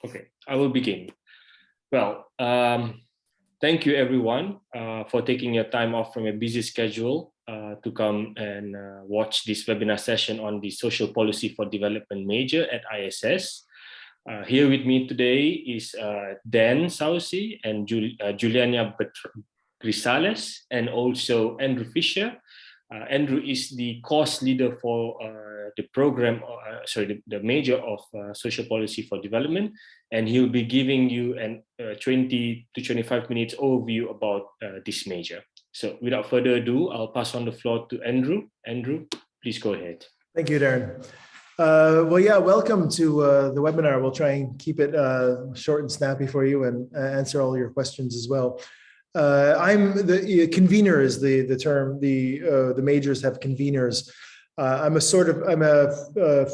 Okay, I will begin. Well, thank you everyone for taking your time off from a busy schedule to come and watch this webinar session on the Social Policy for Development major at ISS. Here with me today is Dan Saucy and Juliana Grisales, and also Andrew Fisher. Andrew is the course leader for the program, the major of Social Policy for Development, and he'll be giving you a 20 to 25 minutes overview about this major. So without further ado, I'll pass on the floor to Andrew. Andrew, please go ahead. Thank you, Darren. Well, yeah, welcome to the webinar. We'll try and keep it short and snappy for you and answer all your questions as well. I'm the convener is the term. The majors have conveners. I'm a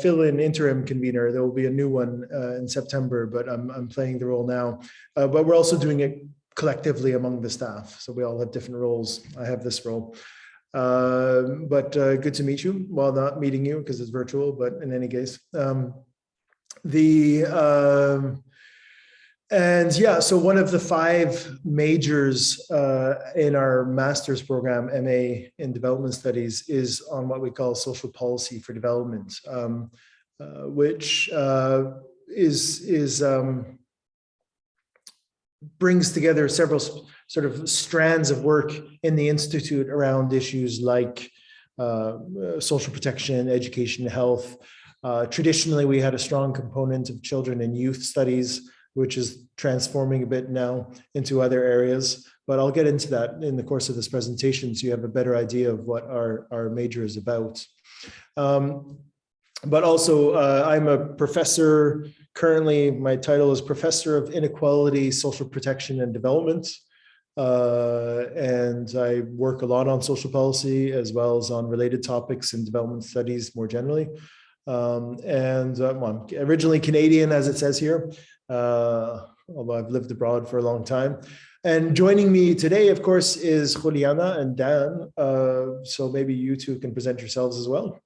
fill-in interim convener. There will be a new one in September, but I'm playing the role now. But we're also doing it collectively among the staff. So we all have different roles. I have this role. But good to meet you. Well, not meeting you because it's virtual, but in any case, and yeah, so one of the 5 majors in our master's program, MA in Development Studies, is on what we call Social Policy for Development, which brings together several sort of strands of work in the Institute around issues like social protection, education, health. Traditionally, we had a strong component of children and youth studies, which is transforming a bit now into other areas. But I'll get into that in the course of this presentation so you have a better idea of what our major is about. But also, I'm a professor. Currently, my title is Professor of Inequality, Social Protection and Development. And I work a lot on social policy as well as on related topics in development studies more generally. I'm originally Canadian, as it says here, although I've lived abroad for a long time. And joining me today, of course, is Juliana and Dan. So maybe you two can present yourselves as well.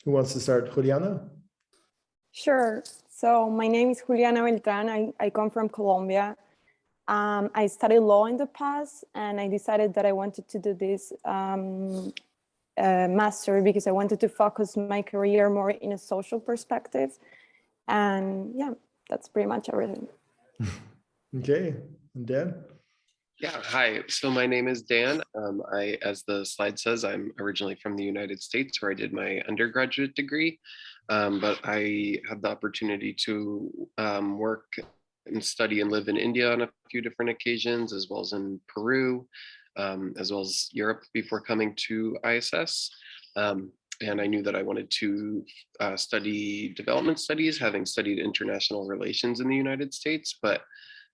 Who wants to start? Juliana? Sure. So my name is Juliana Beltran. I come from Colombia. I studied law in the past, and I decided that I wanted to do this master because I wanted to focus my career more in a social perspective. And yeah, that's pretty much everything. Okay, and Dan? Yeah, hi. So my name is Dan. As the slide says, I'm originally from the United States, where I did my undergraduate degree. But I had the opportunity to work and study and live in India on a few different occasions, as well as in Peru, as well as Europe before coming to ISS. And I knew that I wanted to study development studies, having studied international relations in the United States. But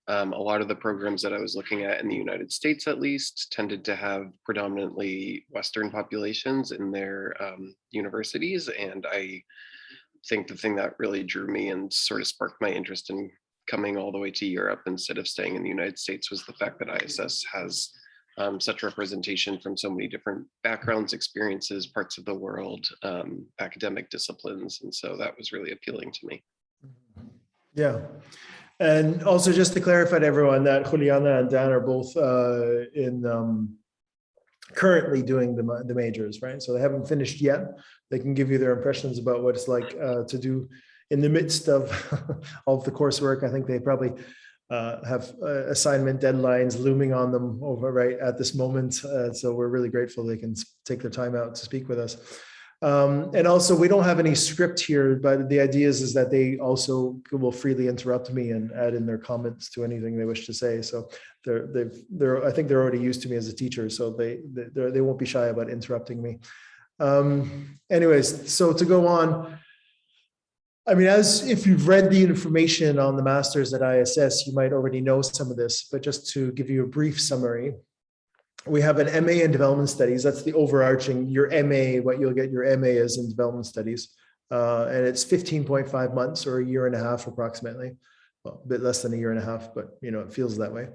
a lot of the programs that I was looking at in the United States, at least, tended to have predominantly Western populations in their universities. And I think the thing that really drew me and sort of sparked my interest in coming all the way to Europe instead of staying in the United States was the fact that ISS has such representation from so many different backgrounds, experiences, parts of the world, academic disciplines. And so that was really appealing to me. Yeah. And also just to clarify to everyone that Juliana and Dan are both currently doing the majors, right? So they haven't finished yet. They can give you their impressions about what it's like to do in the midst of the coursework. I think they probably have assignment deadlines looming on them over right at this moment. So we're really grateful they can take their time out to speak with us. And also, we don't have any script here, but the idea is that they also will freely interrupt me and add in their comments to anything they wish to say. So I think they're already used to me as a teacher, so they won't be shy about interrupting me. Anyways, so to go on, I mean, as if you've read the information on the masters at ISS, you might already know some of this, but just to give you a brief summary, we have an MA in development studies. That's the overarching, your MA, what you'll get your MA is in development studies. And it's 15.5 months or a year and a half approximately. Well, a bit less than a year and a half, but you know, it feels that way.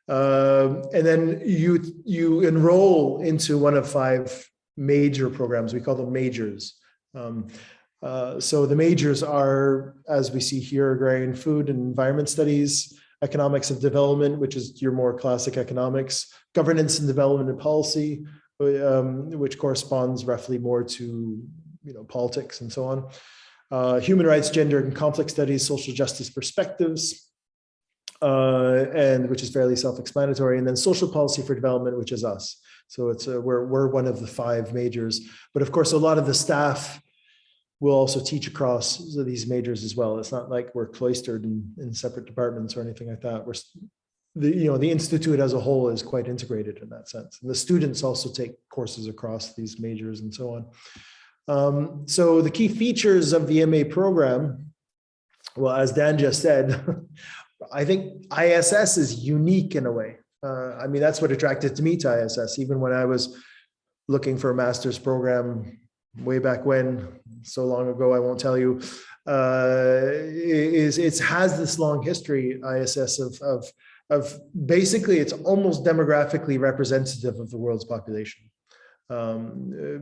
And then you enroll into one of 5 major programs. We call them majors. So the majors are, as we see here, agrarian food and environment studies, economics of development, which is your more classic economics, governance and development and policy, which corresponds roughly more to politics and so on. Human rights, gender and conflict studies, social justice perspectives, and which is fairly self-explanatory, and then social policy for development, which is us. So it's we're one of the 5 majors, but of course a lot of the staff will also teach across these majors as well. It's not like we're cloistered in separate departments or anything like that. The institute as a whole is quite integrated in that sense, and the students also take courses across these majors and so on. So the key features of the MA program, well, as Dan just said, I think ISS is unique in a way. I mean, that's what attracted me to ISS, even when I was looking for a master's program way back when, so long ago, I won't tell you. It has this long history, ISS, of basically it's almost demographically representative of the world's population.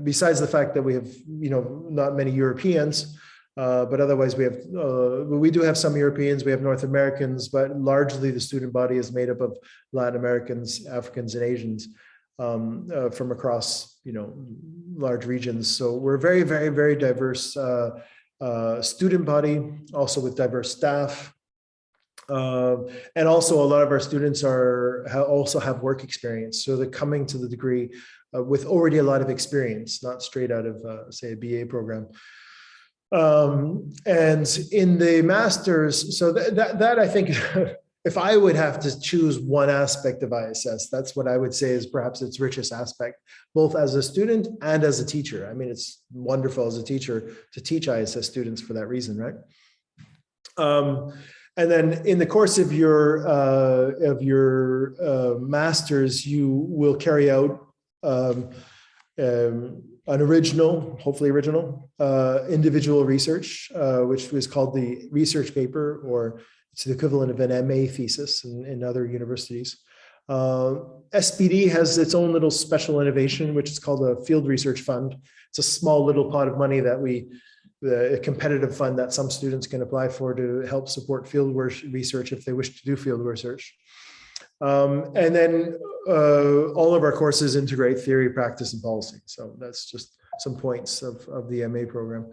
Besides the fact that we have not many Europeans, but otherwise we do have some Europeans, we have North Americans, but largely the student body is made up of Latin Americans, Africans, and Asians from across large regions. So we're very, very, very diverse student body, also with diverse staff. And also a lot of our students also have work experience. So they're coming to the degree with already a lot of experience, not straight out of say a BA program. And in the master's, so that I think, if I would have to choose one aspect of ISS, that's what I would say is perhaps its richest aspect, both as a student and as a teacher. I mean, it's wonderful as a teacher to teach ISS students for that reason, right? And then in the course of your master's, you will carry out an original, hopefully original, individual research, which was called the research paper, or it's the equivalent of an MA thesis in other universities. SPD has its own little special innovation, which is called a field research fund. It's a small little pot of money that a competitive fund that some students can apply for to help support field research if they wish to do field research. And then all of our courses integrate theory, practice, and policy. So that's just some points of the MA program.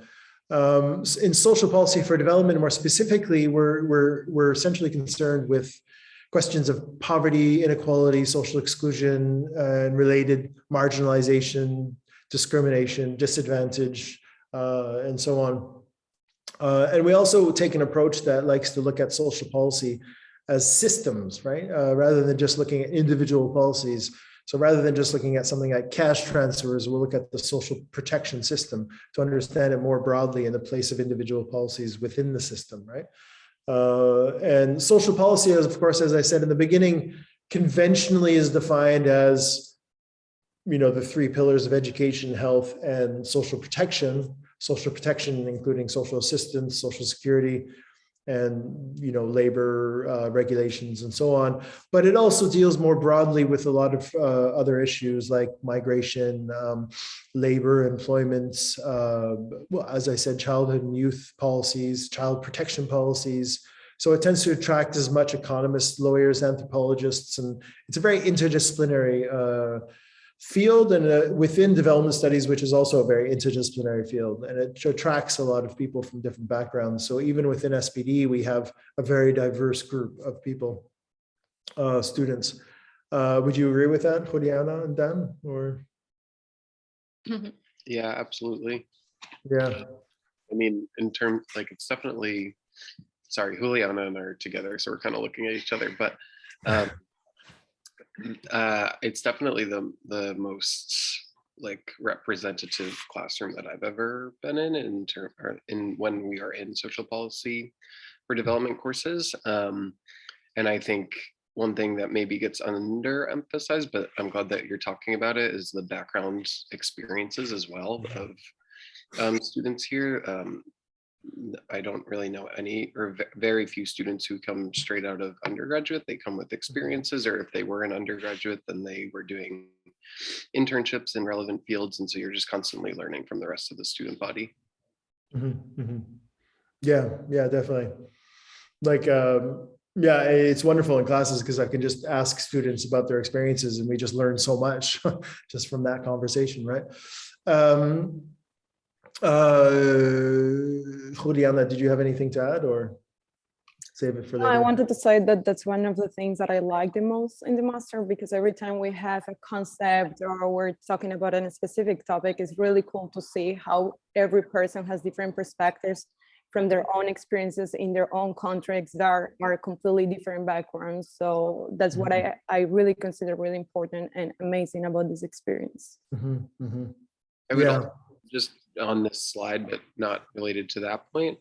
In social policy for development, more specifically, we're essentially concerned with questions of poverty, inequality, social exclusion, and related marginalization, discrimination, disadvantage, and so on. And we also take an approach that likes to look at social policy as systems, right? Rather than just looking at individual policies. So rather than just looking at something like cash transfers, we'll look at the social protection system to understand it more broadly in the place of individual policies within the system, right? And social policy, of course, as I said in the beginning, conventionally is defined as, the 3 pillars of education, health, and social protection. Social protection including social assistance, social security, and labor regulations and so on. But it also deals more broadly with a lot of other issues like migration, labor, employment, well, as I said, childhood and youth policies, child protection policies. So it tends to attract as much economists, lawyers, anthropologists, and it's a very interdisciplinary field, and within development studies, which is also a very interdisciplinary field, and it attracts a lot of people from different backgrounds. So even within SPD, we have a very diverse group of people, students. Would you agree with that, Juliana and Dan? Or Yeah, absolutely. yeah, I mean, in terms, it's definitely, sorry, Juliana and I are together, so we're kind of looking at each other, but it's definitely the most representative classroom that I've ever been in when we are in social policy for development courses. And I think one thing that maybe gets underemphasized, but I'm glad that you're talking about it, is the background experiences as well of students here. I don't really know any or very few students who come straight out of undergraduate. They come with experiences, or if they were an undergraduate, then they were doing internships in relevant fields. And so you're just constantly learning from the rest of the student body. Yeah, yeah, definitely. Like, yeah, it's wonderful in classes because I can just ask students about their experiences and we just learn so much just from that conversation, right? Juliana, did you have anything to add or save it for later? I wanted to say that that's one of the things that I like the most in the master, because every time we have a concept or we're talking about a specific topic, it's really cool to see how every person has different perspectives from their own experiences in their own contexts that are completely different backgrounds. So that's what I really consider really important and amazing about this experience. I would also, just on this slide, but not related to that point,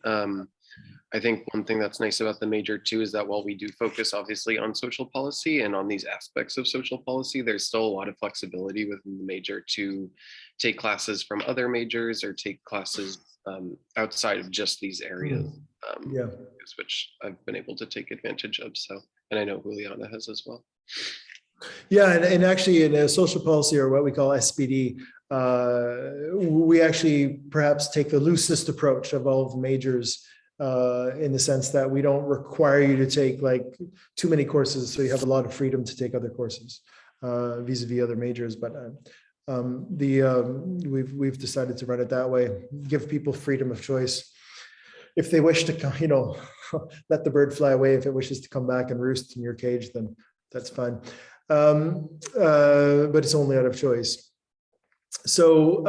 I think one thing that's nice about the major too is that while we do focus obviously on social policy and on these aspects of social policy, there's still a lot of flexibility within the major to take classes from other majors or take classes outside of just these areas, which I've been able to take advantage of. So, and I know Juliana has as well. Yeah, and actually in a social policy, or what we call SPD, we actually perhaps take the loosest approach of all of the majors, in the sense that we don't require you to take like too many courses, so you have a lot of freedom to take other courses vis-a-vis other majors. But we've decided to run it that way, give people freedom of choice. If they wish to, you know, let the bird fly away. If it wishes to come back and roost in your cage, then that's fine. But it's only out of choice. So,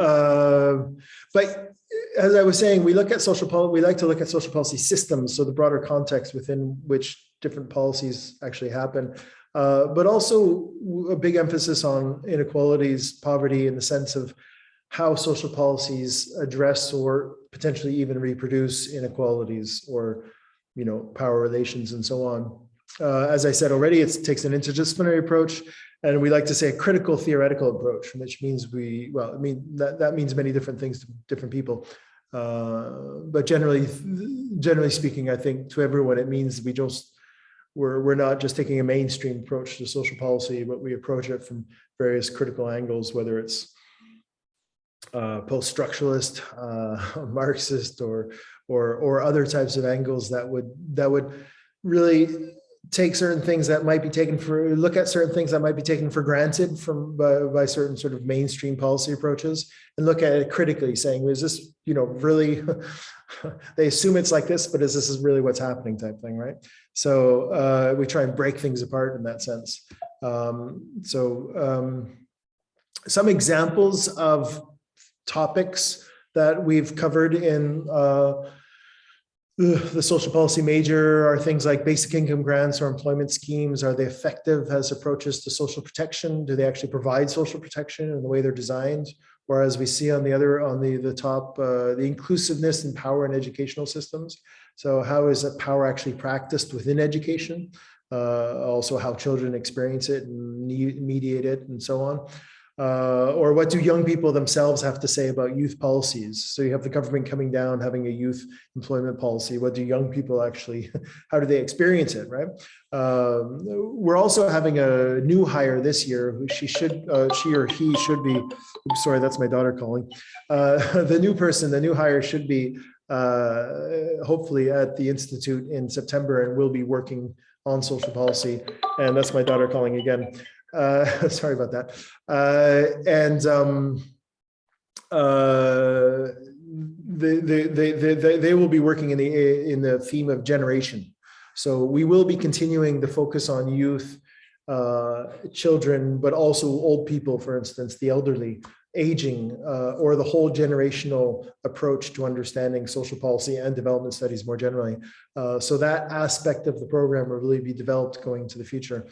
but as I was saying, we look at social policy. We like to look at social policy systems, so the broader context within which different policies actually happen. But also a big emphasis on inequalities, poverty, in the sense of how social policies address or potentially even reproduce inequalities, or, you know, power relations and so on. As I said already, it takes an interdisciplinary approach, and we like to say a critical theoretical approach, which means that means many different things to different people. But generally speaking, I think to everyone, it means we're not just taking a mainstream approach to social policy, but we approach it from various critical angles, whether it's post-structuralist, Marxist, or other types of angles that would really take certain things that might be taken for, look at certain things that might be taken for granted by certain sort of mainstream policy approaches, and look at it critically, saying, is this, you know, really, they assume it's like this, but is this really what's happening, type thing, right? So we try and break things apart in that sense. Some examples of topics that we've covered in the social policy major are things like basic income grants or employment schemes. Are they effective as approaches to social protection? Do they actually provide social protection in the way they're designed? Or as we see on the top, the inclusiveness and power in educational systems. So how is that power actually practiced within education? Also how children experience it and mediate it and so on. Or what do young people themselves have to say about youth policies? So you have the government coming down, having a youth employment policy. What do young people actually, how do they experience it, right? We're also having a new hire this year who she or he should be, oops, sorry, that's my daughter calling. The new hire should be hopefully at the Institute in September and will be working on social policy. And that's my daughter calling again. Sorry about that. They will be working in the theme of generation. So we will be continuing the focus on youth, children, but also old people, for instance, the elderly, aging, or the whole generational approach to understanding social policy and development studies more generally. So that aspect of the program will really be developed going into the future.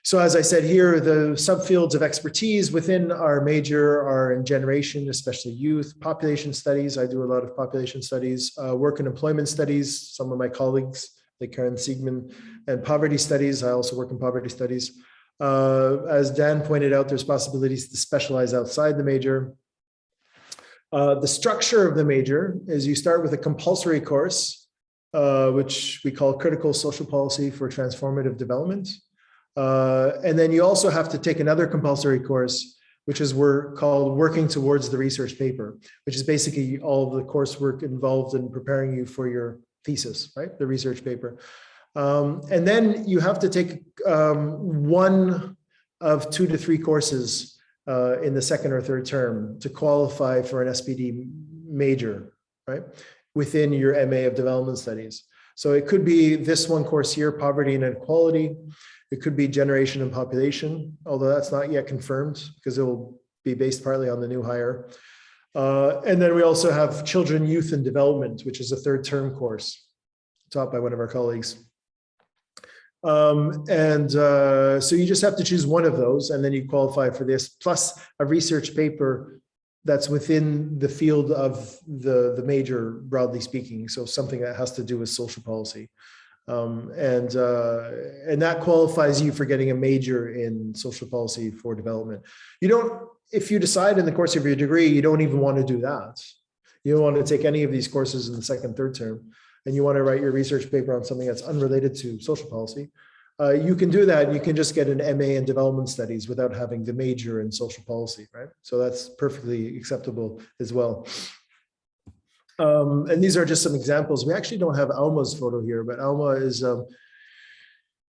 So as I said here, the subfields of expertise within our major are in generation, especially youth, population studies. I do a lot of population studies, work and employment studies. Some of my colleagues, like Karen Siegman, and poverty studies. I also work in poverty studies. As Dan pointed out, there's possibilities to specialize outside the major. The structure of the major is you start with a compulsory course, which we call Critical Social Policy for Transformative Development. And then you also have to take another compulsory course, which is called Working Towards the Research Paper, which is basically all of the coursework involved in preparing you for your thesis, right? The research paper. And then you have to take one of 2 to 3 courses in the second or third term to qualify for an SPD major, right? Within your MA of Development Studies. So it could be this one course here, Poverty and Inequality. It could be Generation and Population, although that's not yet confirmed because it will be based partly on the new hire. And then we also have Children, Youth and Development, which is a third term course taught by one of our colleagues. So you just have to choose one of those and then you qualify for this, plus a research paper that's within the field of the major, broadly speaking. So something that has to do with social policy. And that qualifies you for getting a major in social policy for development. You don't, if you decide in the course of your degree, you don't even want to do that. You don't want to take any of these courses in the second, third term, and you want to write your research paper on something that's unrelated to social policy. You can do that. You can just get an MA in development studies without having the major in social policy, right? So that's perfectly acceptable as well. And these are just some examples. We actually don't have Alma's photo here, but Alma is the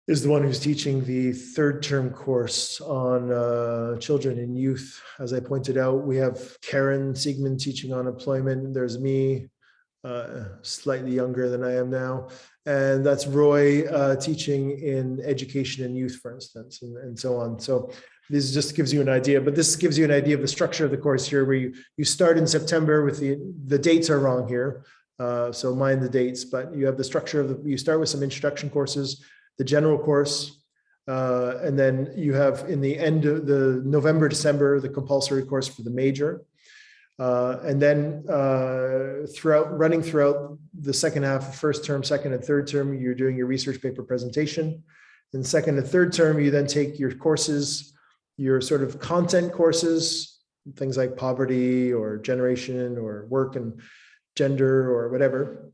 one who's teaching the third term course on children and youth. As I pointed out, we have Karen Siegman teaching on employment. There's me, slightly younger than I am now. And that's Roy teaching in education and youth, for instance, and so on. So this just gives you an idea, but this gives you an idea of the structure of the course here, where you start in September with the dates are wrong here. So mind the dates, but you have the structure of you start with some introduction courses, the general course, and then you have in the end of the November, December, the compulsory course for the major. And then running throughout the second half of first term, second and third term, you're doing your research paper presentation. In second and third term, you then take your courses, your sort of content courses, things like poverty or generation or work and gender or whatever.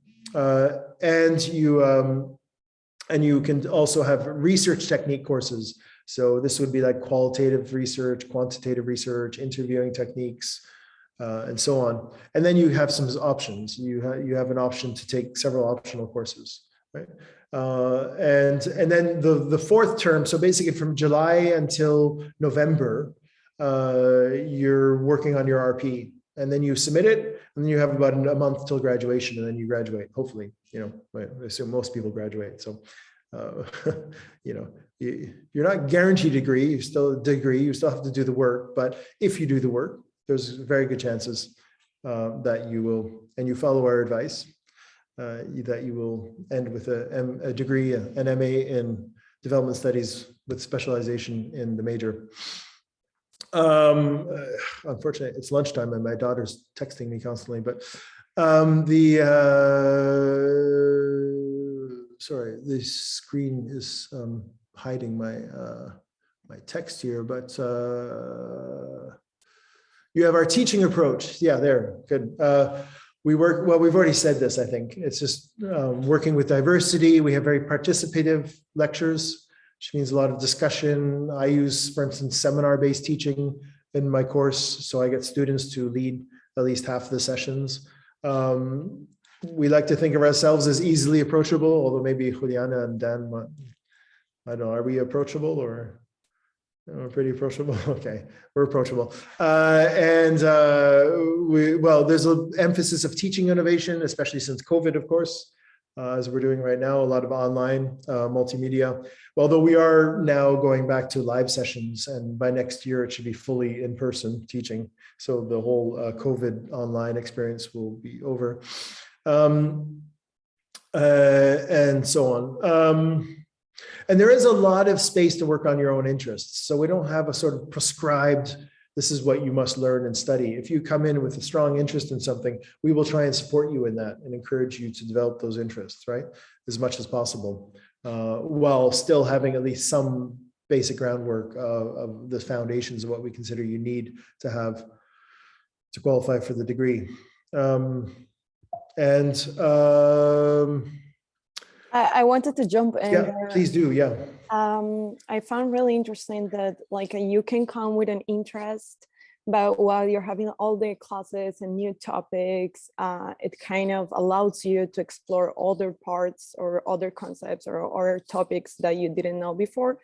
And you can also have research technique courses. So this would be like qualitative research, quantitative research, interviewing techniques, and so on. And then you have some options. You have an option to take several optional courses, right? And then the fourth term, so basically from July until November, you're working on your RP, and then you submit it, and then you have about a month till graduation, and then you graduate, hopefully. I assume most people graduate. So, you're not guaranteed a degree, you still have to do the work, but if you do the work, there's very good chances that you will, and you follow our advice, that you will end with a degree, an MA in development studies with specialization in the major. Unfortunately, it's lunchtime and my daughter's texting me constantly, but sorry, the screen is hiding my text here, but you have our teaching approach. Yeah, there, good. We work, well, we've already said this, I think. It's just working with diversity. We have very participative lectures, which means a lot of discussion. I use, for instance, seminar-based teaching in my course, so I get students to lead at least half the sessions. We like to think of ourselves as easily approachable, although maybe Juliana and Dan, I don't know, are we approachable or? We're pretty approachable. Okay, we're approachable. There's an emphasis of teaching innovation, especially since COVID, of course, as we're doing right now, a lot of online multimedia. Although we are now going back to live sessions, and by next year it should be fully in person teaching. So the whole COVID online experience will be over, and so on. And there is a lot of space to work on your own interests. So we don't have a sort of prescribed, this is what you must learn and study. If you come in with a strong interest in something, we will try and support you in that and encourage you to develop those interests, right? As much as possible, while still having at least some basic groundwork of the foundations of what we consider you need to have to qualify for the degree. I wanted to jump in. Yeah, please do. Yeah. I found really interesting that you can come with an interest But while you're having all the classes and new topics, it kind of allows you to explore other parts or other concepts or other topics that you didn't know before.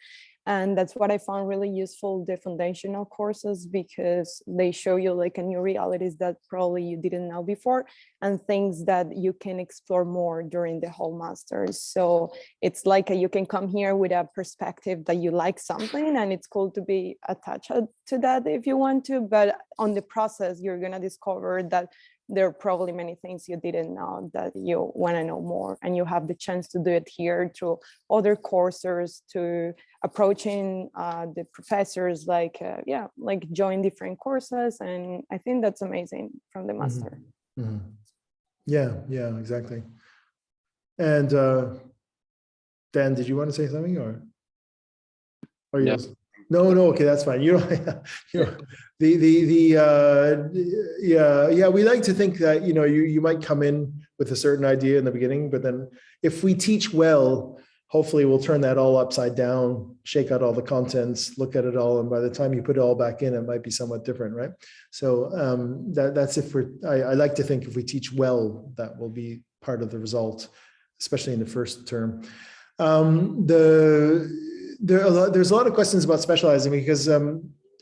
And that's what I found really useful, the foundational courses, because they show you like a new realities that probably you didn't know before and things that you can explore more during the whole master's. So it's like you can come here with a perspective that you like something, and it's cool to be attached to that if you want to, but on the process, you're gonna discover that there are probably many things you didn't know that you want to know more, and you have the chance to do it here through other courses, to approaching the professors, like like join different courses. And I think that's amazing from the master. Mm-hmm. Yeah, exactly. And Dan, did you want to say something or yes? No, okay, that's fine. You know, we like to think that, you know, you might come in with a certain idea in the beginning, but then if we teach well, hopefully we'll turn that all upside down, shake out all the contents, look at it all, and by the time you put it all back in, it might be somewhat different, right? So that's if I like to think if we teach well, that will be part of the result, especially in the first term. There's a lot of questions about specializing because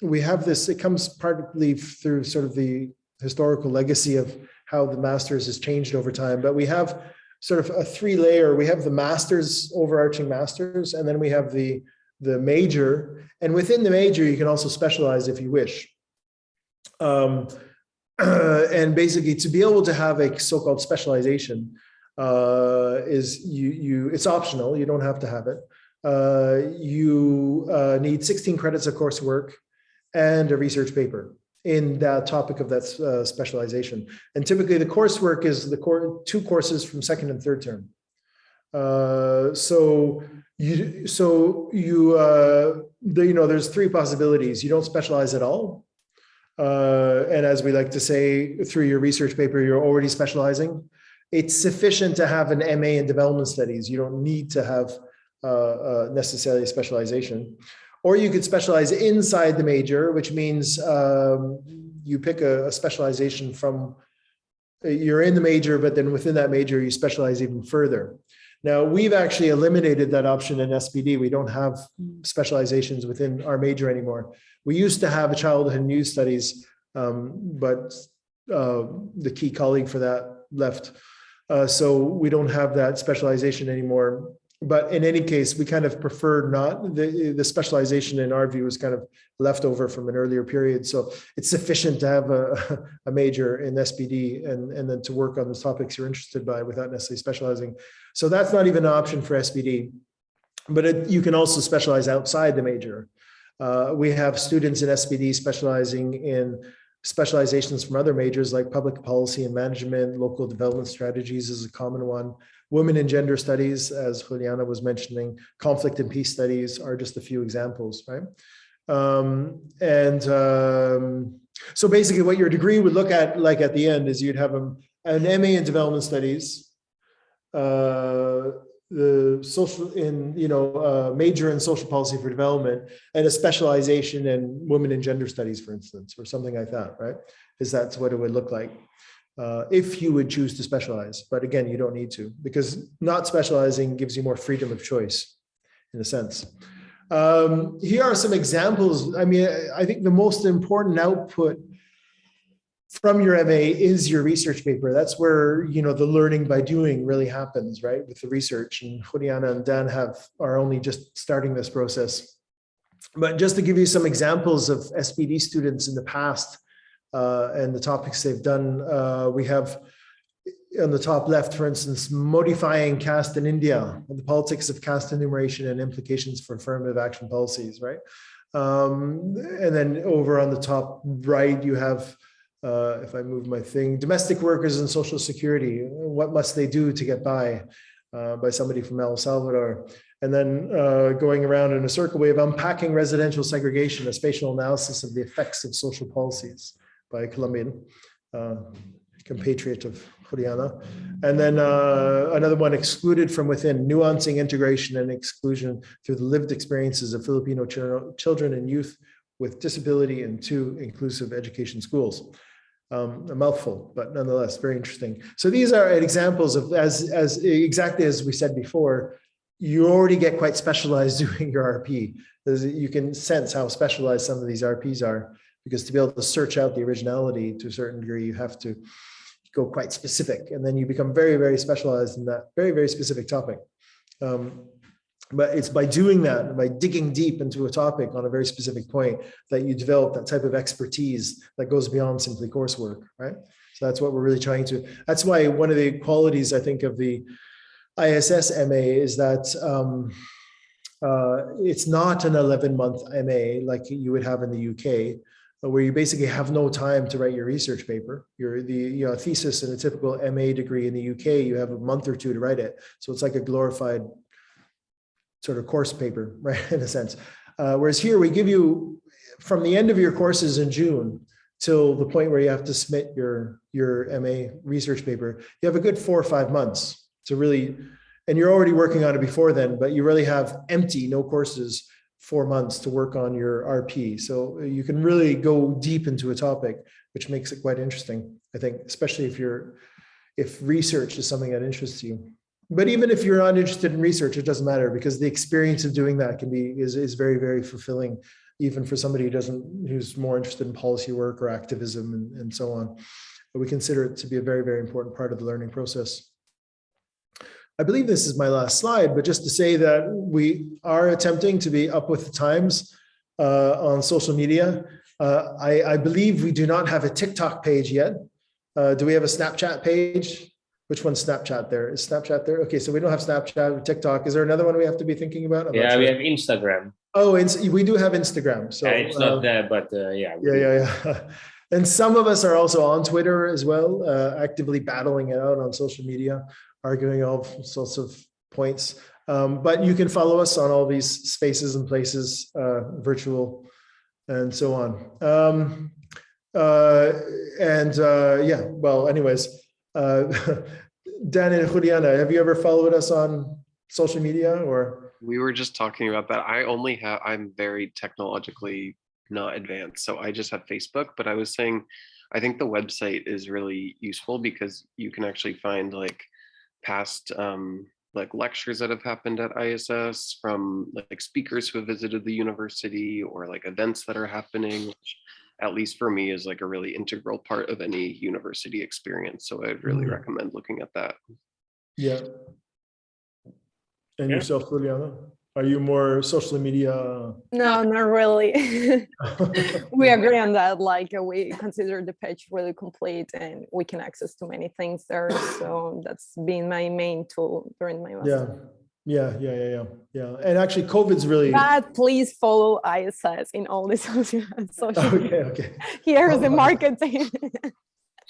we have this, it comes partly through sort of the historical legacy of how the master's has changed over time, but we have sort of a three-layer. We have the master's, overarching master's, and then we have the major, and within the major you can also specialize if you wish. And basically to be able to have a so-called specialization it's optional, you don't have to have it. You need 16 credits of coursework and a research paper in that topic of that specialization. And typically the coursework is the two courses from second and third term. There's three possibilities. You don't specialize at all. And as we like to say, through your research paper, you're already specializing. It's sufficient to have an MA in development studies. You don't need to have necessarily a specialization. Or you could specialize inside the major, which means you pick a specialization from, you're in the major, but then within that major, you specialize even further. Now, we've actually eliminated that option in SPD. We don't have specializations within our major anymore. We used to have a childhood and youth studies, but the key colleague for that left. So we don't have that specialization anymore. But in any case, we kind of prefer not, the specialization in our view is kind of left over from an earlier period. So it's sufficient to have a major in SPD and then to work on the topics you're interested by without necessarily specializing. So that's not even an option for SPD, but you can also specialize outside the major. We have students in SPD specializing in specializations from other majors like public policy and management, local development strategies is a common one. Women and gender studies, as Juliana was mentioning, conflict and peace studies are just a few examples, right? So basically what your degree would look at, like at the end, is you'd have an MA in development studies, the social major in social policy for development, and a specialization in women and gender studies, for instance, or something like that, right? That's what it would look like. If you would choose to specialize, but again, you don't need to, because not specializing gives you more freedom of choice in a sense. Here are some examples. I mean, I think the most important output from your MA is your research paper. That's where, the learning by doing really happens, right? With the research, and Juliana and Dan are only just starting this process. But just to give you some examples of SPD students in the past, and the topics they've done, we have on the top left, for instance, modifying caste in India, the politics of caste enumeration and implications for affirmative action policies, right? And then over on the top right, you have, if I move my thing, domestic workers and Social Security. What must they do to get by somebody from El Salvador? And then going around in a circle way of unpacking residential segregation, a spatial analysis of the effects of social policies, by a Colombian compatriot of Juliana. And then another one, excluded from within, nuancing integration and exclusion through the lived experiences of Filipino children and youth with disability in 2 inclusive education schools. A mouthful, but nonetheless, very interesting. So these are examples of, as exactly as we said before, you already get quite specialized doing your RP. You can sense how specialized some of these RPs are, because to be able to search out the originality to a certain degree, you have to go quite specific, and then you become very, very specialized in that very, very specific topic. But it's by doing that, by digging deep into a topic on a very specific point, that you develop that type of expertise that goes beyond simply coursework, right? So that's what we're really trying to, that's why one of the qualities, I think, of the ISS MA is that it's not an 11-month MA like you would have in the UK, where you basically have no time to write your research paper. Your thesis in a typical MA degree in the UK, you have a month or 2 to write it. So it's like a glorified sort of course paper, right, in a sense. Whereas here we give you, from the end of your courses in June till the point where you have to submit your MA research paper, you have a good 4 or 5 months to really, and you're already working on it before then, but you really have empty, no courses, 4 months to work on your RP. So you can really go deep into a topic, which makes it quite interesting, I think, especially if research is something that interests you. But even if you're not interested in research, it doesn't matter, because the experience of doing that is very, very fulfilling, even for somebody who's more interested in policy work or activism and so on. But we consider it to be a very, very important part of the learning process. I believe this is my last slide, but just to say that we are attempting to be up with the times on social media. I believe we do not have a TikTok page yet. Do we have a Snapchat page? Which one's Snapchat there? Is Snapchat there? Okay, so we don't have Snapchat or TikTok. Is there another one we have to be thinking about? Yeah, we have Instagram. Oh, we do have Instagram. So it's not there, but yeah. Yeah. And some of us are also on Twitter as well, actively battling it out on social media, arguing all sorts of points. But you can follow us on all these spaces and places, virtual and so on. Yeah, well, anyways, Dan and Juliana, have you ever followed us on social media or? We were just talking about that. I'm very technologically not advanced, so I just have Facebook, but I was saying, I think the website is really useful because you can actually find like past like lectures that have happened at ISS from like speakers who have visited the university, or like events that are happening, which at least for me is like a really integral part of any university experience. So I'd really recommend looking at that. Yeah. And yourself, Juliana? Are you more social media? No, not really. We agree on that. Like we consider the page really complete, and we can access to many things there. So that's been my main tool during my master. Yeah. And actually, COVID's really. But please follow ISS in all the social. Okay. Here's the marketing.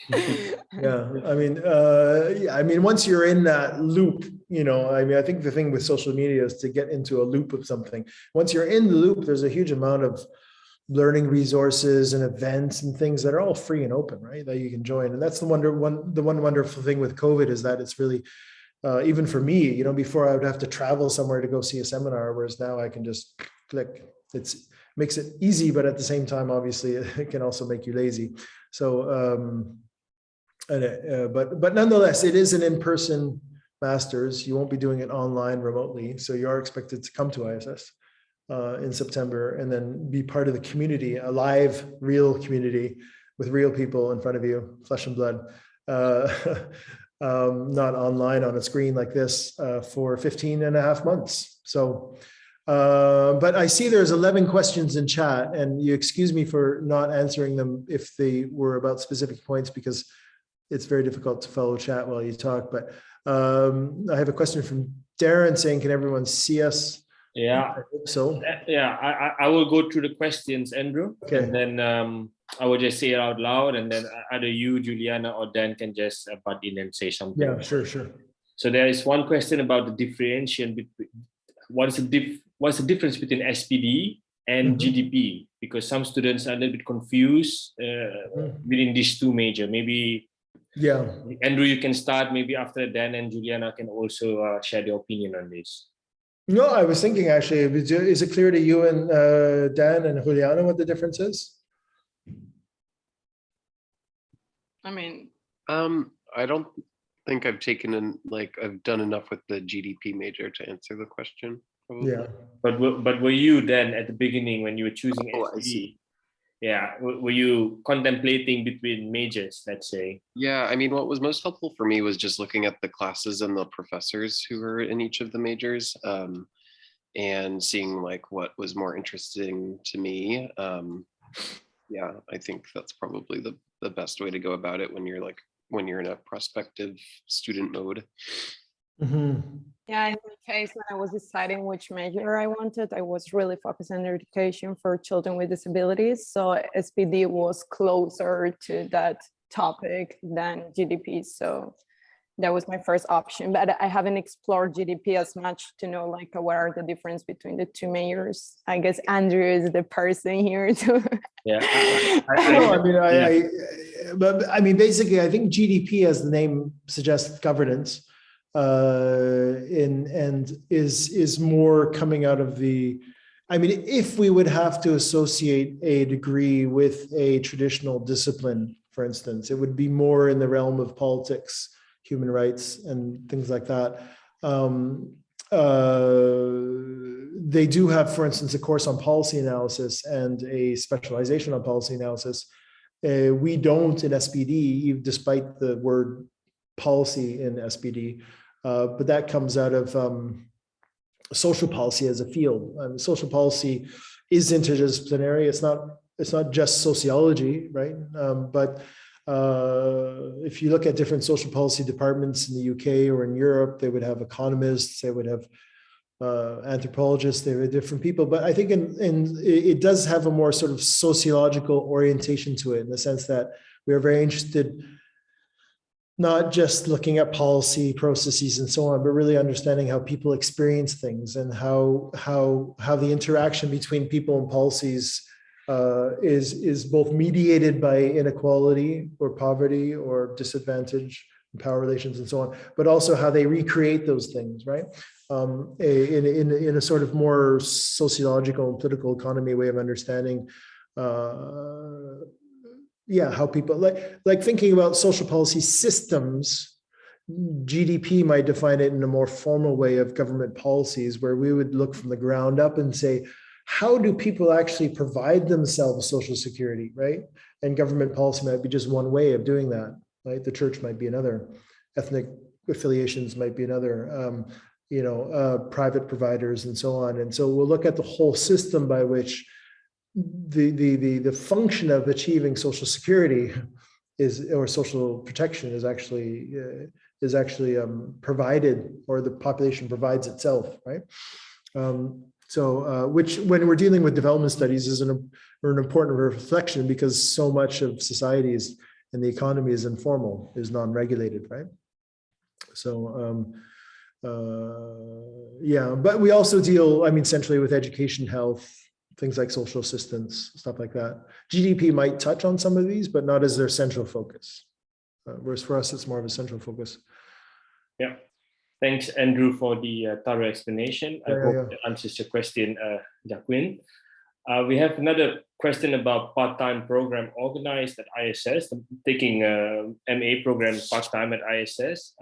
Yeah, I mean, once you're in that loop, I think the thing with social media is to get into a loop of something. Once you're in the loop, there's a huge amount of learning resources and events and things that are all free and open, right? That you can join. And that's the one wonderful thing with COVID is that it's really, even for me, before I would have to travel somewhere to go see a seminar, whereas now I can just click. It makes it easy, but at the same time, obviously, it can also make you lazy. So, but nonetheless, it is an in-person master's. You won't be doing it online remotely. So you are expected to come to ISS in September and then be part of the community, a live, real community with real people in front of you, flesh and blood, not online on a screen like this for 15 and a half months. So, but I see there's 11 questions in chat, and you excuse me for not answering them if they were about specific points, because it's very difficult to follow chat while you talk. But I have a question from Darren saying, can everyone see us? Yeah. I hope so. Yeah, I will go through the questions, Andrew. Okay. And then I will just say it out loud, and then either you, Juliana, or Dan can just butt in and say something. Yeah, sure. So there is one question about the differentiation between what's the difference between SPD and GDP, because some students are a little bit confused within these two major. Maybe Andrew, you can start. Maybe after Dan and Juliana can also share their opinion on this. No, I was thinking actually, is it clear to you and Dan and Juliana what the difference is? I mean, I don't think I've I've done enough with the GDP major to answer the question. Probably. Yeah. But were you then at the beginning when you were choosing Oh, I SPD? see. Yeah, were you contemplating between majors, let's say? Yeah, I mean, what was most helpful for me was just looking at the classes and the professors who were in each of the majors, and seeing like what was more interesting to me. Yeah, I think that's probably the best way to go about it when you're in a prospective student mode. Mm-hmm. yeah, in my case, when I was deciding which major I wanted, I was really focused on education for children with disabilities. So SPD was closer to that topic than GDP. So that was my first option, but I haven't explored GDP as much to know like what are the difference between the two majors. I guess Andrew is the person here to. Yeah, No, I mean, yeah. but I mean, basically, I think GDP, as the name suggests, governance, and is more coming out of the. I mean, if we would have to associate a degree with a traditional discipline, for instance, it would be more in the realm of politics, human rights, and things like that. They do have, for instance, a course on policy analysis and a specialization on policy analysis. We don't in SPD, despite the word policy in SPD, but that comes out of social policy as a field. Social policy is interdisciplinary. It's not just sociology, right? But if you look at different social policy departments in the UK or in Europe, they would have economists, they would have anthropologists, they were different people. But I think it does have a more sort of sociological orientation to it, in the sense that we are very interested not just looking at policy processes and so on, but really understanding how people experience things and how the interaction between people and policies is both mediated by inequality or poverty or disadvantage, power relations and so on, but also how they recreate those things, right? In a sort of more sociological and political economy way of understanding how people like thinking about social policy systems. GDP might define it in a more formal way of government policies, where we would look from the ground up and say, how do people actually provide themselves social security, right? And government policy might be just one way of doing that, right? The church might be another, ethnic affiliations might be another, private providers and so on. And so we'll look at the whole system by which the function of achieving social security or social protection is actually provided, or the population provides itself, right? Which, when we're dealing with development studies, is an important reflection, because so much of society and the economy is informal, is non-regulated, right? So but we also deal, centrally with education, health, things like social assistance, stuff like that. GDP might touch on some of these, but not as their central focus. Whereas for us, it's more of a central focus. Yeah. Thanks, Andrew, for the thorough explanation. I hope that answers your question, Jacqueline. We have another question about part-time program organized at ISS, taking a MA program part-time at ISS.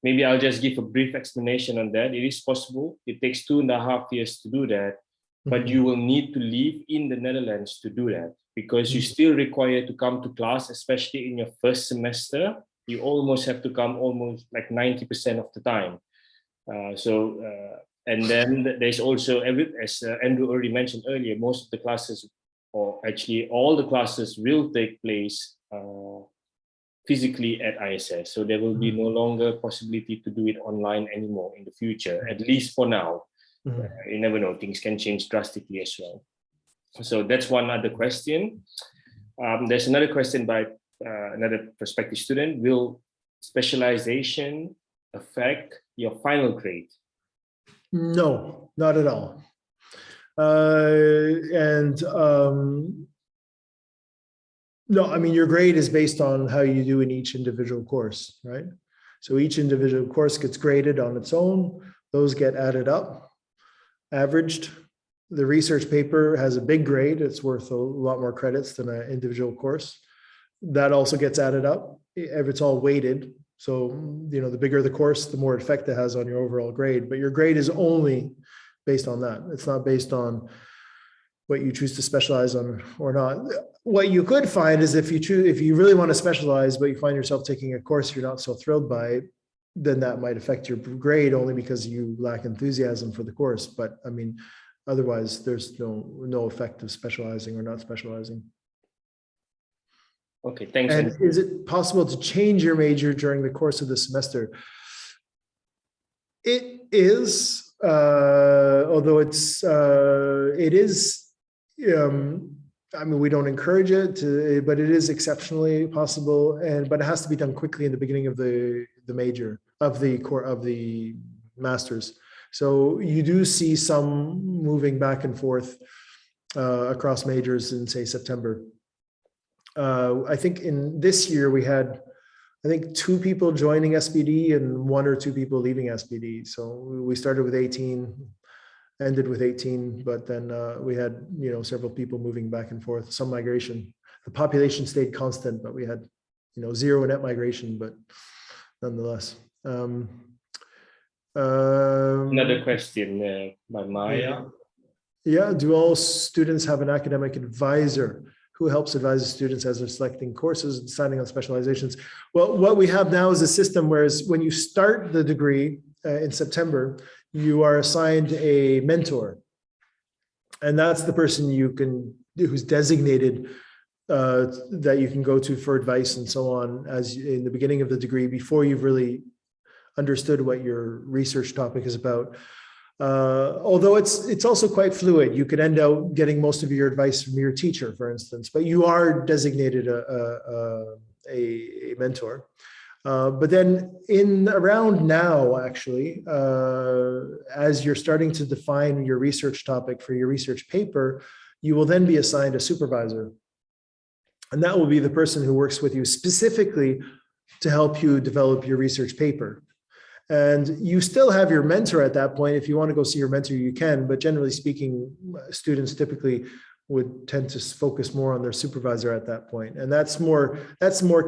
Maybe I'll just give a brief explanation on that. It is possible. It takes 2.5 years to do that, but you will need to live in the Netherlands to do that, because you still require to come to class, especially in your first semester. You almost have to come almost like 90% of the time. And then there's also, as Andrew already mentioned earlier, most of the classes, or actually all the classes, will take place physically at ISS. So there will be no longer possibility to do it online anymore in the future, at least for now. You never know, things can change drastically as well. So that's one other question. There's another question by another prospective student. Will specialization affect your final grade? No, not at all. No, your grade is based on how you do in each individual course, right? So each individual course gets graded on its own. those get added up, averaged. The research paper has a big grade. It's worth a lot more credits than an individual course. That also gets added up if it's all weighted. So, the bigger the course, the more effect it has on your overall grade. But your grade is only based on that. It's not based on what you choose to specialize on or not. What you could find is if you really want to specialize, but you find yourself taking a course you're not so thrilled by, then that might affect your grade only because you lack enthusiasm for the course. But I mean, otherwise, there's no effect of specializing or not specializing. Okay, thanks. And is it possible to change your major during the course of the semester? It is, although it is. I mean, we don't encourage it, but it is exceptionally possible. But it has to be done quickly in the beginning of the major of the masters. So you do see some moving back and forth across majors in, say, September. I think in this year we had, 2 people joining SPD and 1 or 2 people leaving SPD. So we started with 18, ended with 18, but then we had, several people moving back and forth, some migration. The population stayed constant, but we had, 0 net migration, but nonetheless. Another question by Maya. Yeah, do all students have an academic advisor who helps advise the students as they're selecting courses and deciding on specializations? Well, what we have now is a system whereas when you start the degree in September, you are assigned a mentor. And that's the person who's designated that you can go to for advice and so on as in the beginning of the degree before you've really understood what your research topic is about. Although it's also quite fluid. You could end up getting most of your advice from your teacher, for instance, but you are designated a mentor. But then around now, actually, as you're starting to define your research topic for your research paper, you will then be assigned a supervisor. And that will be the person who works with you specifically to help you develop your research paper. And you still have your mentor at that point. If you want to go see your mentor, you can, but generally speaking, students typically would tend to focus more on their supervisor at that point. And that's more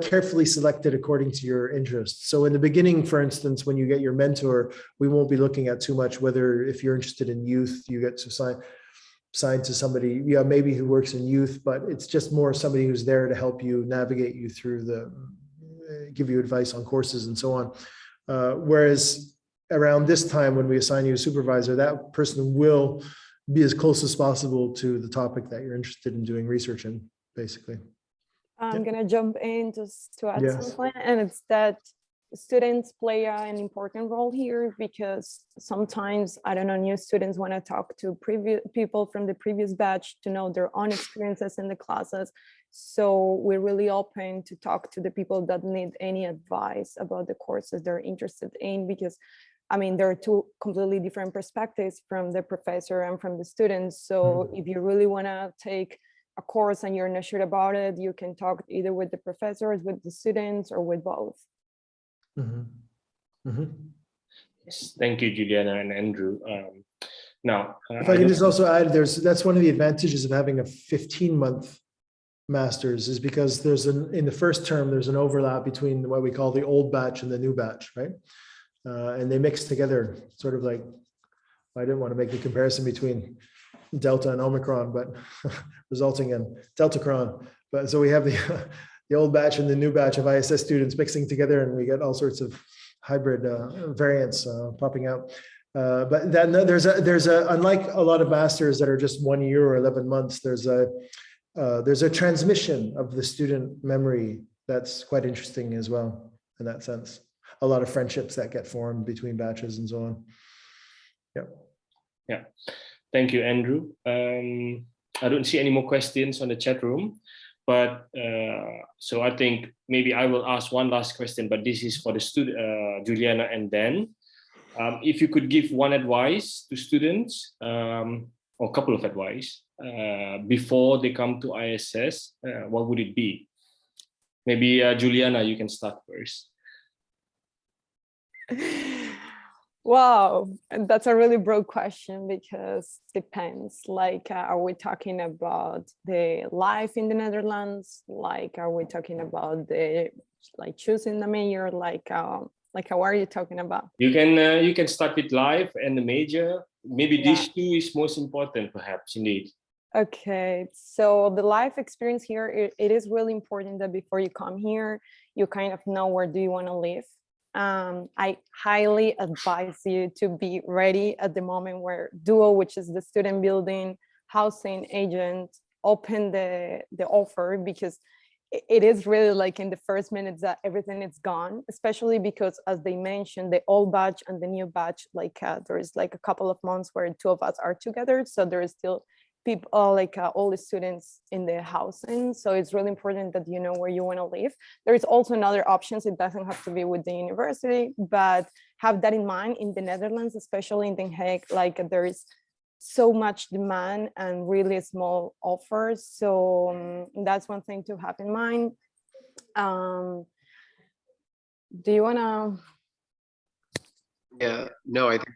carefully selected according to your interests. So in the beginning, for instance, when you get your mentor, we won't be looking at too much whether if you're interested in youth, you get to sign to somebody, maybe who works in youth, but it's just more somebody who's there to help you navigate you through give you advice on courses and so on. Whereas around this time, when we assign you a supervisor, that person will be as close as possible to the topic that you're interested in doing research in, basically. I'm going to jump in just to add Yes. something, and it's that students play an important role here because sometimes, I don't know, new students want to talk to previous people from the previous batch to know their own experiences in the classes. So we're really open to talk to the people that need any advice about the courses they're interested in, because I mean, there are 2 completely different perspectives from the professor and from the students. So if you really want to take a course and you're not sure about it, you can talk either with the professors, with the students, or with both. Yes, thank you, Juliana and Andrew. Now, if I can just also add, that's one of the advantages of having a 15-month master's is because in the first term, there's an overlap between what we call the old batch and the new batch, right? And they mix together, sort of like, I didn't want to make the comparison between Delta and Omicron, but resulting in Deltacron. But so we have the old batch and the new batch of ISS students mixing together, and we get all sorts of hybrid variants popping out. But then there's unlike a lot of masters that are just 1 year or 11 months, there's a transmission of the student memory that's quite interesting as well in that sense. A lot of friendships that get formed between batches and so on. Yeah. Thank you, Andrew. I don't see any more questions on the chat room, but so I think maybe I will ask one last question, but this is for the Juliana and Dan. If you could give one advice to students, or a couple of advice, before they come to ISS, what would it be? Maybe Juliana, you can start first. Wow, and that's a really broad question because depends. Like, are we talking about the life in the Netherlands? Like, are we talking about the like choosing the major? Like how are you talking about? You can start with life and the major. Maybe Yeah. these two is most important, perhaps, indeed. Okay, so the life experience here, it is really important that before you come here, you kind of know where do you want to live. I highly advise you to be ready at the moment where Duo, which is the student building housing agent, open the offer, because it is really like in the first minutes that everything is gone, especially because as they mentioned, the old batch and the new batch, like there is like a couple of months where two of us are together. So there is still people all the students in the housing, so it's really important that you know where you want to live. There is also another options, it doesn't have to be with the university, but have that in mind. In the Netherlands, especially in Den Haag, like there is so much demand and really small offers, so that's one thing to have in mind. Do you want to Yeah, no, I think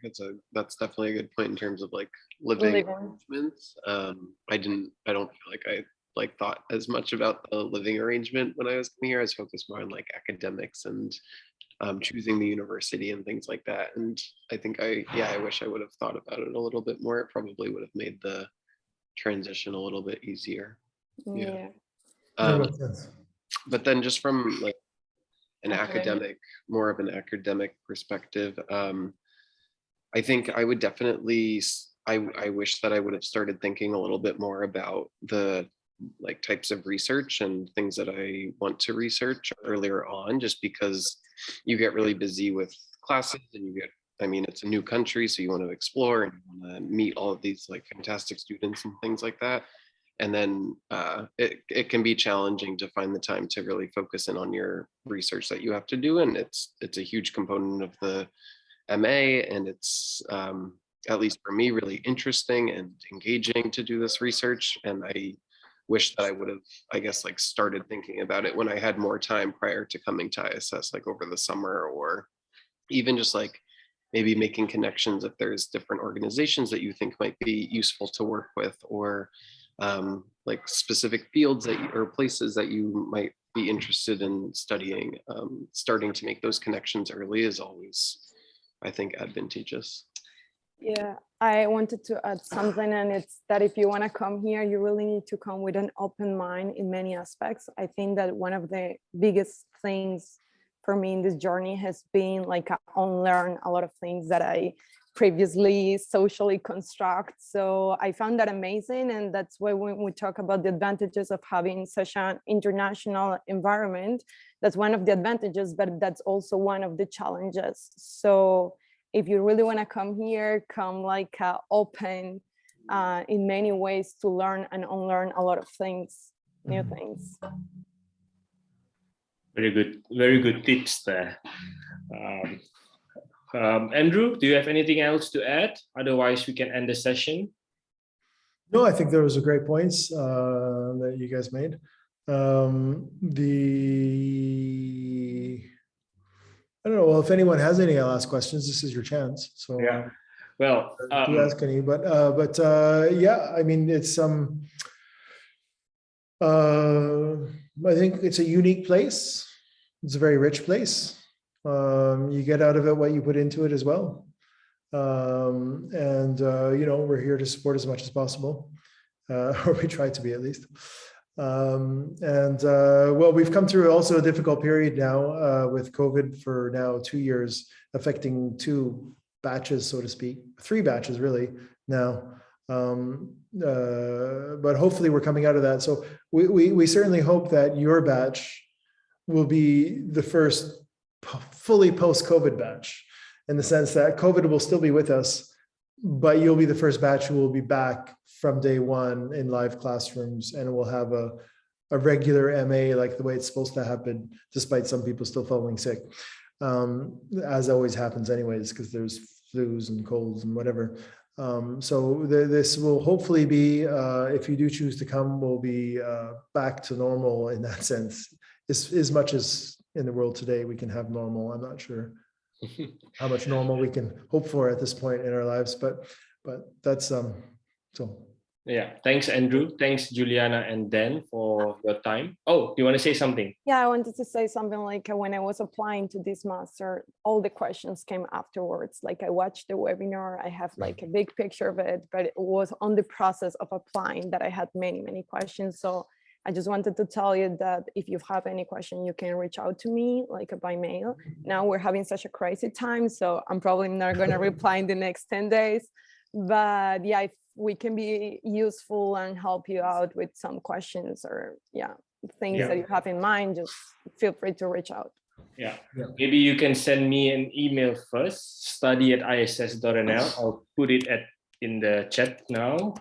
that's definitely a good point in terms of like living live in? arrangements. I don't feel like I like thought as much about the living arrangement when I was coming here. I was focused more on like academics and choosing the university and things like that. And I think I wish I would have thought about it a little bit more. It probably would have made the transition a little bit easier. Yeah. Yeah. That Um, makes sense. but then just from like Academic. more of an academic perspective, I think I would definitely, I wish that I would have started thinking a little bit more about the like types of research and things that I want to research earlier on, just because you get really busy with classes and I mean, it's a new country, so you want to explore and you want to meet all of these like fantastic students and things like that. And then it can be challenging to find the time to really focus in on your research that you have to do. And it's a huge component of the MA, and it's at least for me really interesting and engaging to do this research. And I wish that I would have, I guess, like started thinking about it when I had more time prior to coming to ISS, like over the summer, or even just like maybe making connections if there's different organizations that you think might be useful to work with, or like specific fields or places that you might be interested in studying. Starting to make those connections early is always, I think, advantageous. Yeah, I wanted to add something, and it's that if you want to come here, you really need to come with an open mind in many aspects. I think that one of the biggest things for me in this journey has been like unlearn a lot of things that I previously socially construct. So I found that amazing, and that's why when we talk about the advantages of having such an international environment, that's one of the advantages, but that's also one of the challenges. So if you really want to come here, come like open in many ways to learn and unlearn a lot of things, new things. Very good tips there. Andrew, do you have anything else to add? Otherwise, we can end the session. No, I think those are great points that you guys made. I don't know. Well, if anyone has any last questions, this is your chance. So yeah, well, do ask any. But yeah, I mean, it's I think it's a unique place. It's a very rich place. You get out of it what you put into it as well. And you know, we're here to support as much as possible, or we try to be at least. Well, we've come through also a difficult period now with COVID for now 2 years, affecting 2 batches, so to speak, 3 batches really now. But hopefully we're coming out of that. So we certainly hope that your batch will be the first fully post-COVID batch, in the sense that COVID will still be with us, but you'll be the first batch who will be back from day one in live classrooms, and we'll have a regular MA like the way it's supposed to happen, despite some people still falling sick, as always happens anyways, because there's flus and colds and whatever. So this will hopefully be, if you do choose to come, will be back to normal in that sense. As much as in the world today we can have normal, I'm not sure how much normal we can hope for at this point in our lives. But that's so. Yeah, thanks, Andrew. Thanks, Juliana and Dan, for your time. Oh, you want to say something? Yeah, I wanted to say something like when I was applying to this master, all the questions came afterwards. Like I watched the webinar, I have like a big picture of it, but it was on the process of applying that I had many, many questions. So I just wanted to tell you that if you have any question, you can reach out to me like by mail. Now we're having such a crazy time, so I'm probably not going to reply in the next 10 days. But yeah, if we can be useful and help you out with some questions or things that you have in mind, just feel free to reach out. Yeah. Maybe you can send me an email first, study@iss.nl. I'll put it in the chat now.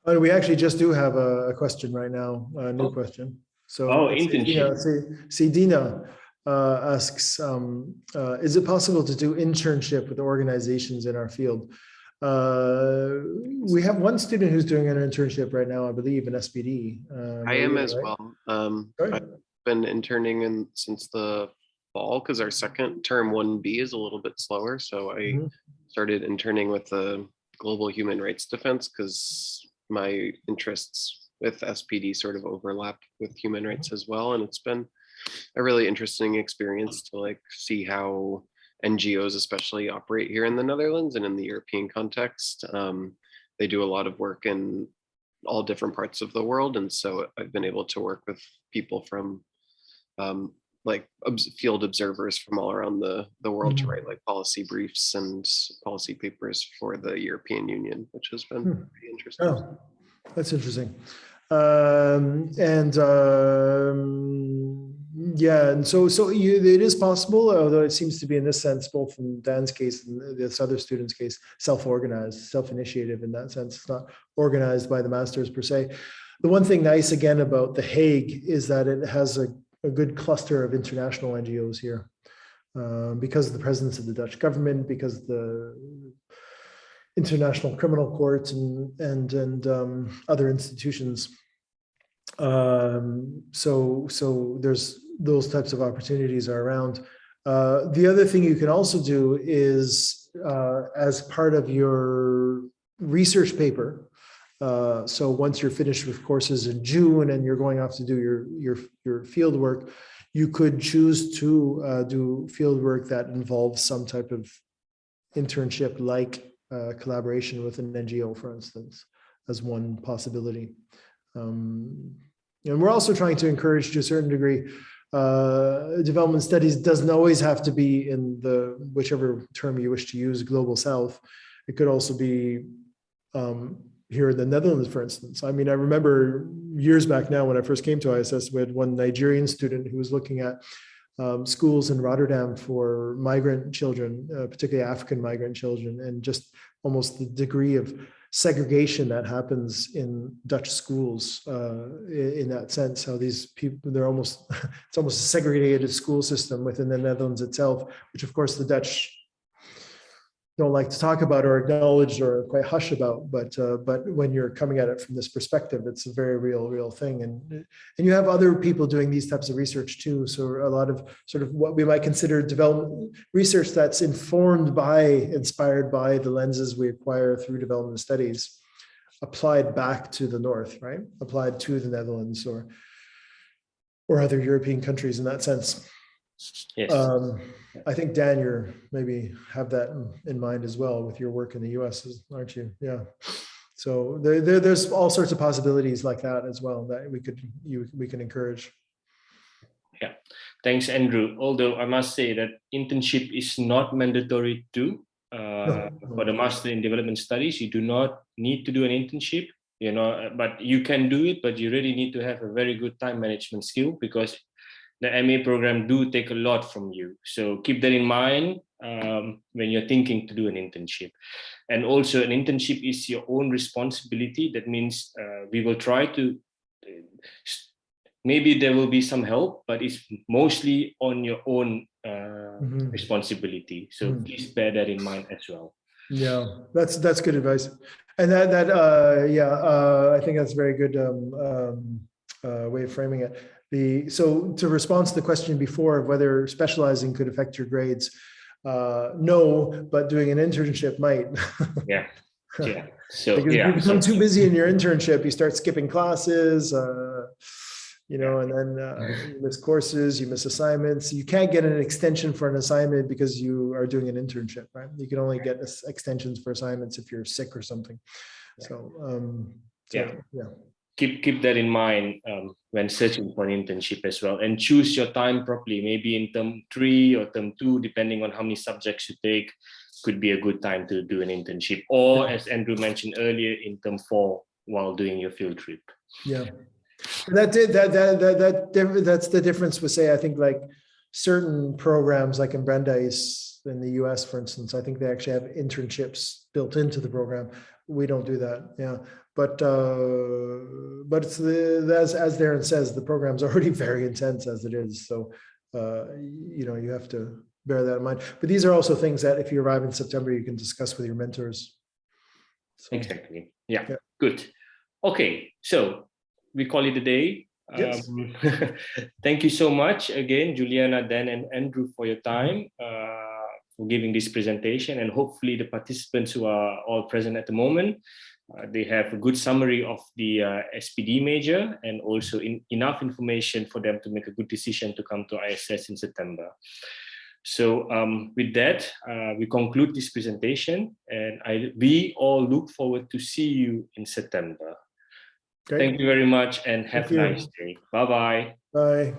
But we actually just do have a question right now, a new question. So internship. Dina asks, is it possible to do internship with organizations in our field? We have one student who's doing an internship right now, I believe, in SPD. I am as well. I've been interning since the fall because our second term 1B is a little bit slower. So I started interning with the global human rights defense because my interests with SPD sort of overlap with human rights as well. And it's been a really interesting experience to like see how NGOs especially operate here in the Netherlands and in the European context. They do a lot of work in all different parts of the world. And so I've been able to work with people from like field observers from all around the world to write like policy briefs and policy papers for the European Union, which has been pretty interesting. Oh, that's interesting. Yeah, and so it is possible, although it seems to be in this sense, both in Dan's case and this other student's case, self-organized, self-initiative in that sense. It's not organized by the masters per se. The one thing nice again about The Hague is that it has a good cluster of international NGOs here because of the presence of the Dutch government, because the International Criminal Court and other institutions. So there's those types of opportunities are around. The other thing you can also do is as part of your research paper. So once you're finished with courses in June and you're going off to do your field work, you could choose to do field work that involves some type of internship, like collaboration with an NGO, for instance, as one possibility. And we're also trying to encourage, to a certain degree, development studies doesn't always have to be in the whichever term you wish to use, global south. It could also be here in the Netherlands, for instance. I mean, I remember years back now when I first came to ISS, we had one Nigerian student who was looking at schools in Rotterdam for migrant children, particularly African migrant children, and just almost the degree of segregation that happens in Dutch schools in that sense, how these people, it's almost a segregated school system within the Netherlands itself, which of course the Dutch don't like to talk about or acknowledge or quite hush about, but when you're coming at it from this perspective, it's a very real thing. And you have other people doing these types of research too. So a lot of sort of what we might consider development research that's inspired by the lenses we acquire through development studies, applied back to the north, right? Applied to the Netherlands or other European countries in that sense. Yes. I think Dan, you maybe have that in mind as well with your work in the US, aren't you? Yeah. So there's all sorts of possibilities like that as well that we can encourage. Yeah. Thanks, Andrew. Although I must say that internship is not mandatory too. For the Master in Development Studies, you do not need to do an internship, but you can do it, but you really need to have a very good time management skill, because the MA program do take a lot from you. So keep that in mind when you're thinking to do an internship. And also an internship is your own responsibility. That means we will try to, maybe there will be some help, but it's mostly on your own responsibility. So please bear that in mind as well. Yeah, that's good advice. And I think that's a very good way of framing it. So to respond to the question before of whether specializing could affect your grades, no, but doing an internship might. Yeah. Yeah. So Because if yeah. you become too busy in your internship, you start skipping classes, you know, and then you miss courses, you miss assignments. You can't get an extension for an assignment because you are doing an internship, right? You can only get extensions for assignments if you're sick or something. So, yeah. yeah. Keep that in mind when searching for an internship as well, and choose your time properly. Maybe in term 3 or term 2, depending on how many subjects you take, could be a good time to do an internship, or as Andrew mentioned earlier, in term 4 while doing your field trip. Yeah. That's the difference with, say, I think like certain programs like in Brandeis in the US, for instance, I think they actually have internships built into the program. We don't do that. Yeah. But it's as Darren says, the program's already very intense as it is. So, you know, you have to bear that in mind. But these are also things that if you arrive in September, you can discuss with your mentors. So, exactly. Yeah. Good. Okay. So we call it a day. Yes. Thank you so much again, Juliana, Dan, and Andrew, for your time, for giving this presentation. And hopefully the participants who are all present at the moment, they have a good summary of the SPD major, and also enough information for them to make a good decision to come to ISS in September. So with that, we conclude this presentation, and we all look forward to see you in September. Great. Thank you very much, and have a nice day. Bye-bye. Bye.